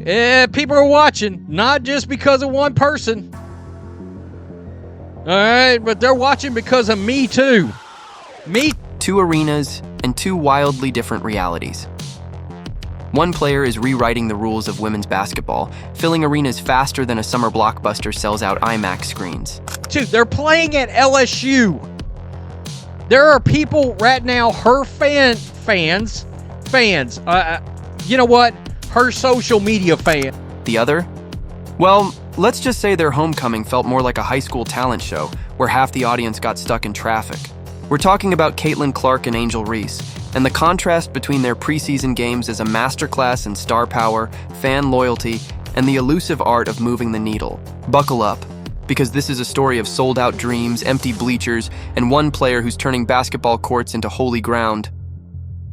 People are watching, not just because of one person. All right, but they're watching because of me too. Me. Two arenas and two wildly different realities. One player is rewriting the rules of women's basketball, filling arenas faster than a summer blockbuster sells out IMAX screens. Dude, they're playing at LSU. There are people right now, her fans, you know what? Her social media fan. The other? Well, let's just say their homecoming felt more like a high school talent show where half the audience got stuck in traffic. We're talking about Caitlin Clark and Angel Reese, and the contrast between their preseason games is a masterclass in star power, fan loyalty, and the elusive art of moving the needle. Buckle up, because this is a story of sold-out dreams, empty bleachers, and one player who's turning basketball courts into holy ground.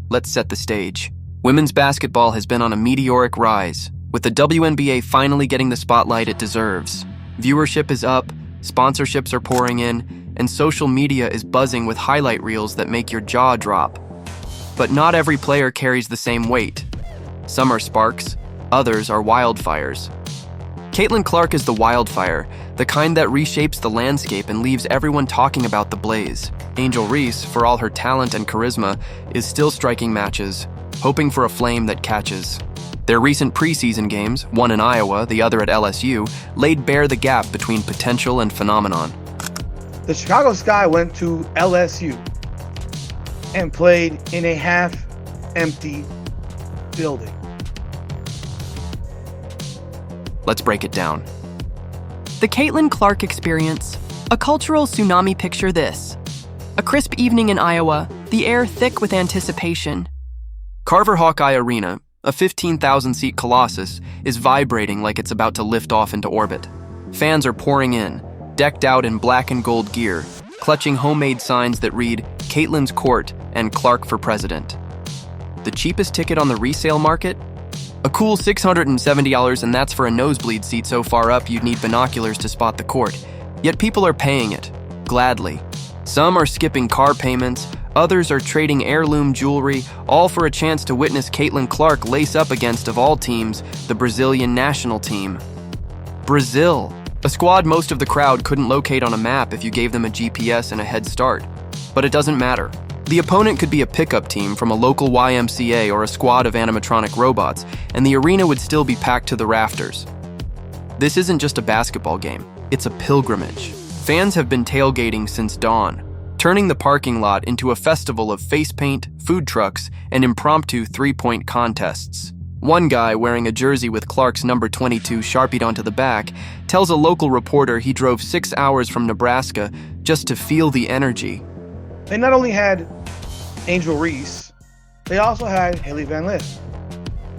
Let's set the stage. Women's basketball has been on a meteoric rise, with the WNBA finally getting the spotlight it deserves. Viewership is up, sponsorships are pouring in, and social media is buzzing with highlight reels that make your jaw drop. But not every player carries the same weight. Some are sparks, others are wildfires. Caitlin Clark is the wildfire, the kind that reshapes the landscape and leaves everyone talking about the blaze. Angel Reese, for all her talent and charisma, is still striking matches, hoping for a flame that catches. Their recent preseason games, one in Iowa, the other at LSU, laid bare the gap between potential and phenomenon. The Chicago Sky went to LSU and played in a half-empty building. Let's break it down. The Caitlin Clark experience. A cultural tsunami. Picture this. A crisp evening in Iowa, the air thick with anticipation. Carver Hawkeye Arena, a 15,000-seat colossus, is vibrating like it's about to lift off into orbit. Fans are pouring in, decked out in black and gold gear, clutching homemade signs that read, Caitlin's Court and Clark for President. The cheapest ticket on the resale market? A cool $670, and that's for a nosebleed seat so far up you'd need binoculars to spot the court. Yet people are paying it, gladly. Some are skipping car payments, others are trading heirloom jewelry, all for a chance to witness Caitlin Clark lace up against, of all teams, the Brazilian national team. Brazil, a squad most of the crowd couldn't locate on a map if you gave them a GPS and a head start. But it doesn't matter. The opponent could be a pickup team from a local YMCA or a squad of animatronic robots, and the arena would still be packed to the rafters. This isn't just a basketball game, it's a pilgrimage. Fans have been tailgating since dawn, turning the parking lot into a festival of face paint, food trucks, and impromptu three-point contests. One guy, wearing a jersey with Clark's number 22 sharpied onto the back, tells a local reporter he drove 6 hours from Nebraska just to feel the energy. They not only had Angel Reese, they also had Haley Van Lith.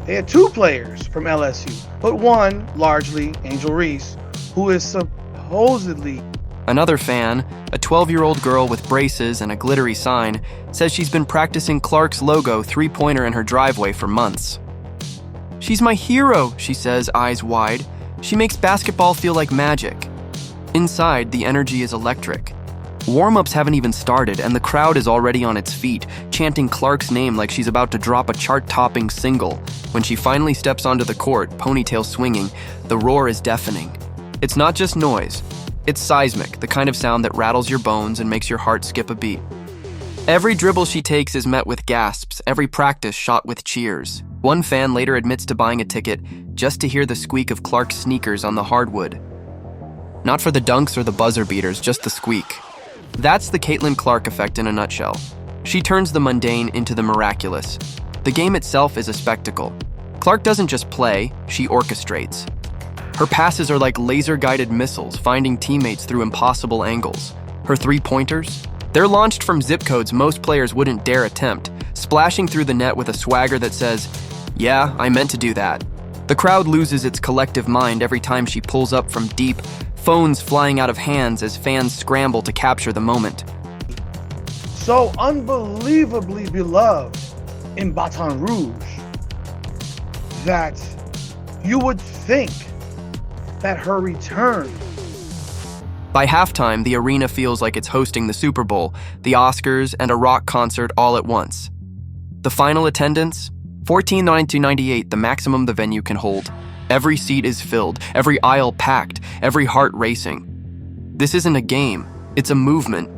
They had two players from LSU, but one, largely Angel Reese, who is supposedly... Another fan, a 12-year-old girl with braces and a glittery sign, says she's been practicing Clark's logo three-pointer in her driveway for months. She's my hero, she says, eyes wide. She makes basketball feel like magic. Inside, the energy is electric. Warm-ups haven't even started, and the crowd is already on its feet, chanting Clark's name like she's about to drop a chart-topping single. When she finally steps onto the court, ponytail swinging, the roar is deafening. It's not just noise. It's seismic, the kind of sound that rattles your bones and makes your heart skip a beat. Every dribble she takes is met with gasps, every practice shot with cheers. One fan later admits to buying a ticket just to hear the squeak of Clark's sneakers on the hardwood. Not for the dunks or the buzzer beaters, just the squeak. That's the Caitlin Clark effect in a nutshell. She turns the mundane into the miraculous. The game itself is a spectacle. Clark doesn't just play, she orchestrates. Her passes are like laser-guided missiles, finding teammates through impossible angles. Her three-pointers? They're launched from zip codes most players wouldn't dare attempt, splashing through the net with a swagger that says, "Yeah, I meant to do that." The crowd loses its collective mind every time she pulls up from deep, phones flying out of hands as fans scramble to capture the moment. So unbelievably beloved in Baton Rouge that you would think that her return. By halftime, the arena feels like it's hosting the Super Bowl, the Oscars, and a rock concert all at once. The final attendance? $14,998, the maximum the venue can hold. Every seat is filled, every aisle packed, every heart racing. This isn't a game, it's a movement.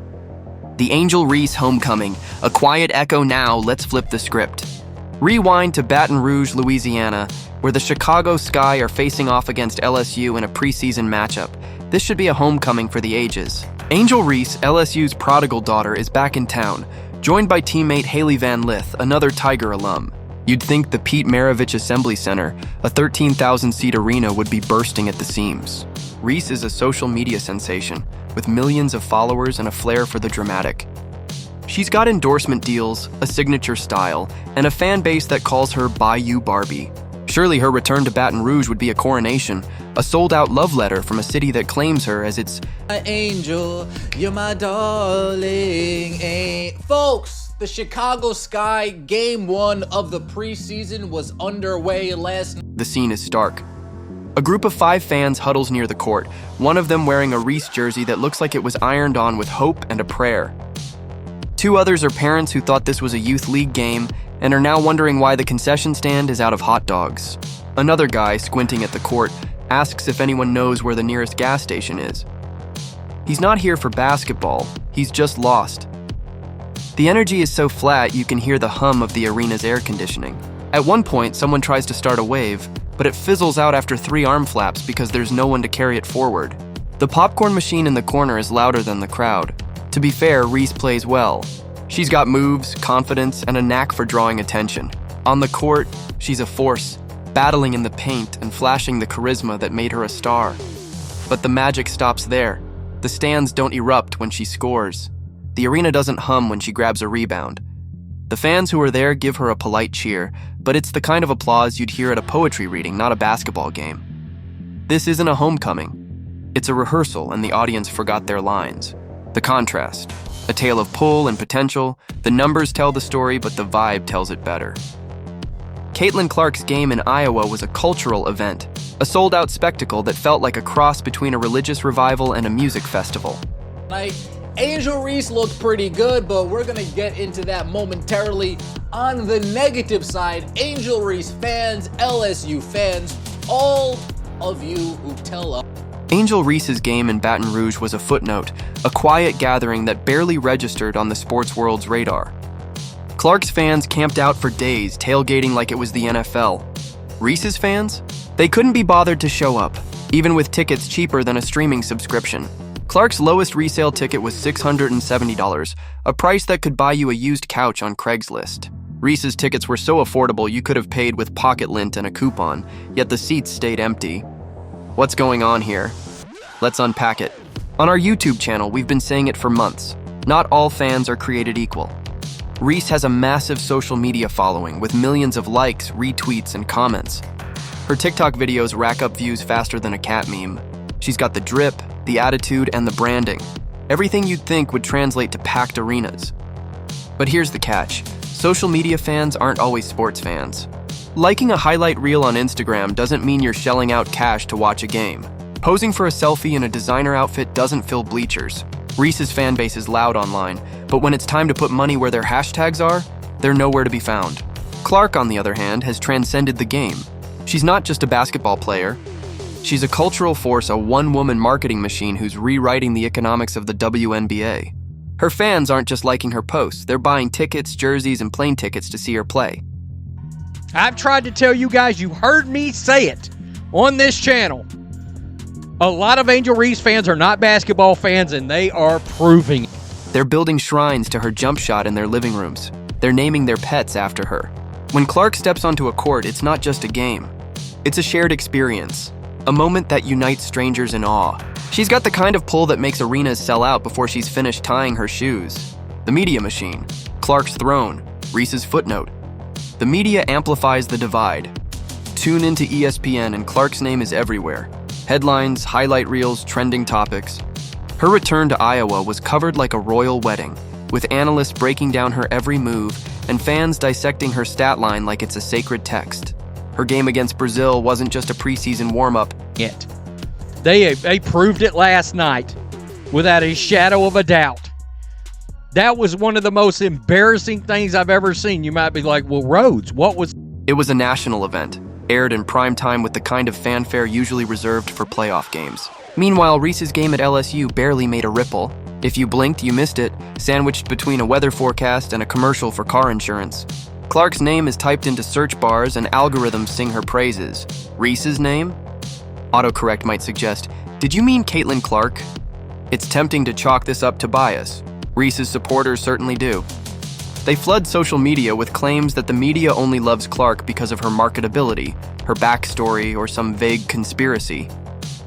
The Angel Reese homecoming, a quiet echo now, let's flip the script. Rewind to Baton Rouge, Louisiana, where the Chicago Sky are facing off against LSU in a preseason matchup. This should be a homecoming for the ages. Angel Reese, LSU's prodigal daughter, is back in town, joined by teammate Haley Van Lith, another Tiger alum. You'd think the Pete Maravich Assembly Center, a 13,000-seat arena, would be bursting at the seams. Reese is a social media sensation, with millions of followers and a flair for the dramatic. She's got endorsement deals, a signature style, and a fan base that calls her Bayou Barbie. Surely her return to Baton Rouge would be a coronation, a sold-out love letter from a city that claims her as its my angel, you're my darling. Folks, the Chicago Sky Game 1 of the preseason was underway last night. The scene is stark. A group of 5 fans huddles near the court, one of them wearing a Reese jersey that looks like it was ironed on with hope and a prayer. 2 others are parents who thought this was a youth league game and are now wondering why the concession stand is out of hot dogs. Another guy, squinting at the court, asks if anyone knows where the nearest gas station is. He's not here for basketball, he's just lost. The energy is so flat you can hear the hum of the arena's air conditioning. At one point, someone tries to start a wave, but it fizzles out after 3 arm flaps because there's no one to carry it forward. The popcorn machine in the corner is louder than the crowd. To be fair, Reese plays well. She's got moves, confidence, and a knack for drawing attention. On the court, she's a force, battling in the paint and flashing the charisma that made her a star. But the magic stops there. The stands don't erupt when she scores. The arena doesn't hum when she grabs a rebound. The fans who are there give her a polite cheer, but it's the kind of applause you'd hear at a poetry reading, not a basketball game. This isn't a homecoming. It's a rehearsal, and the audience forgot their lines. The contrast. A tale of pull and potential. The numbers tell the story, but the vibe tells it better. Caitlin Clark's game in Iowa was a cultural event, a sold-out spectacle that felt like a cross between a religious revival and a music festival. Angel Reese looked pretty good, but we're gonna get into that momentarily. On the negative side, Angel Reese fans, LSU fans, all of you who tell us. Angel Reese's game in Baton Rouge was a footnote, a quiet gathering that barely registered on the sports world's radar. Clark's fans camped out for days, tailgating like it was the NFL. Reese's fans? They couldn't be bothered to show up, even with tickets cheaper than a streaming subscription. Clark's lowest resale ticket was $670, a price that could buy you a used couch on Craigslist. Reese's tickets were so affordable you could have paid with pocket lint and a coupon, yet the seats stayed empty. What's going on here? Let's unpack it. On our YouTube channel, we've been saying it for months. Not all fans are created equal. Reese has a massive social media following with millions of likes, retweets, and comments. Her TikTok videos rack up views faster than a cat meme. She's got the drip, the attitude, and the branding. Everything you'd think would translate to packed arenas. But here's the catch. Social media fans aren't always sports fans. Liking a highlight reel on Instagram doesn't mean you're shelling out cash to watch a game. Posing for a selfie in a designer outfit doesn't fill bleachers. Reese's fan base is loud online, but when it's time to put money where their hashtags are, they're nowhere to be found. Clark, on the other hand, has transcended the game. She's not just a basketball player. She's a cultural force, a one-woman marketing machine who's rewriting the economics of the WNBA. Her fans aren't just liking her posts, they're buying tickets, jerseys, and plane tickets to see her play. I've tried to tell you guys, you heard me say it on this channel. A lot of Angel Reese fans are not basketball fans, and they are proving it. They're building shrines to her jump shot in their living rooms. They're naming their pets after her. When Clark steps onto a court, it's not just a game. It's a shared experience, a moment that unites strangers in awe. She's got the kind of pull that makes arenas sell out before she's finished tying her shoes. The media machine, Clark's throne, Reese's footnote. The media amplifies the divide. Tune into ESPN and Clark's name is everywhere. Headlines, highlight reels, trending topics. Her return to Iowa was covered like a royal wedding, with analysts breaking down her every move and fans dissecting her stat line like it's a sacred text. Her game against Brazil wasn't just a preseason warm-up. Yet. They proved it last night without a shadow of a doubt. That was one of the most embarrassing things I've ever seen. You might be like, well, Rhodes, what was... It was a national event, aired in prime time with the kind of fanfare usually reserved for playoff games. Meanwhile, Reese's game at LSU barely made a ripple. If you blinked, you missed it, sandwiched between a weather forecast and a commercial for car insurance. Clark's name is typed into search bars and algorithms sing her praises. Reese's name? Autocorrect might suggest, did you mean Caitlin Clark? It's tempting to chalk this up to bias. Reese's supporters certainly do. They flood social media with claims that the media only loves Clark because of her marketability, her backstory, or some vague conspiracy.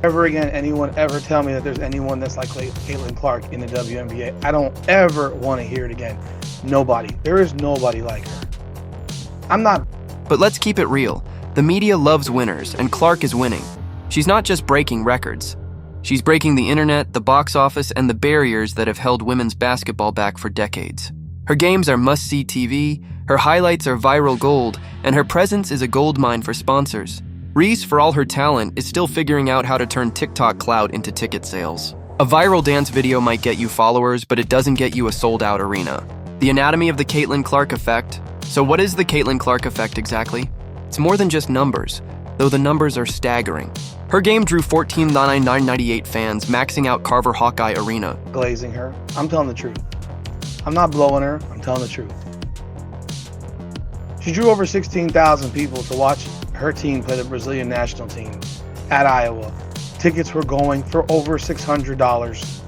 Ever again, anyone ever tell me that there's anyone that's like Caitlin Clark in the WNBA? I don't ever want to hear it again. Nobody. There is nobody like her. I'm not. But let's keep it real. The media loves winners, and Clark is winning. She's not just breaking records. She's breaking the internet, the box office, and the barriers that have held women's basketball back for decades. Her games are must-see TV, her highlights are viral gold, and her presence is a goldmine for sponsors. Reese, for all her talent, is still figuring out how to turn TikTok clout into ticket sales. A viral dance video might get you followers, but it doesn't get you a sold-out arena. The anatomy of the Caitlin Clark effect. So what is the Caitlin Clark effect exactly? It's more than just numbers, though the numbers are staggering. Her game drew 14,998 fans, maxing out Carver Hawkeye Arena. Glazing her. I'm telling the truth. I'm not blowing her. I'm telling the truth. She drew over 16,000 people to watch her team play the Brazilian national team at Iowa. Tickets were going for over $600.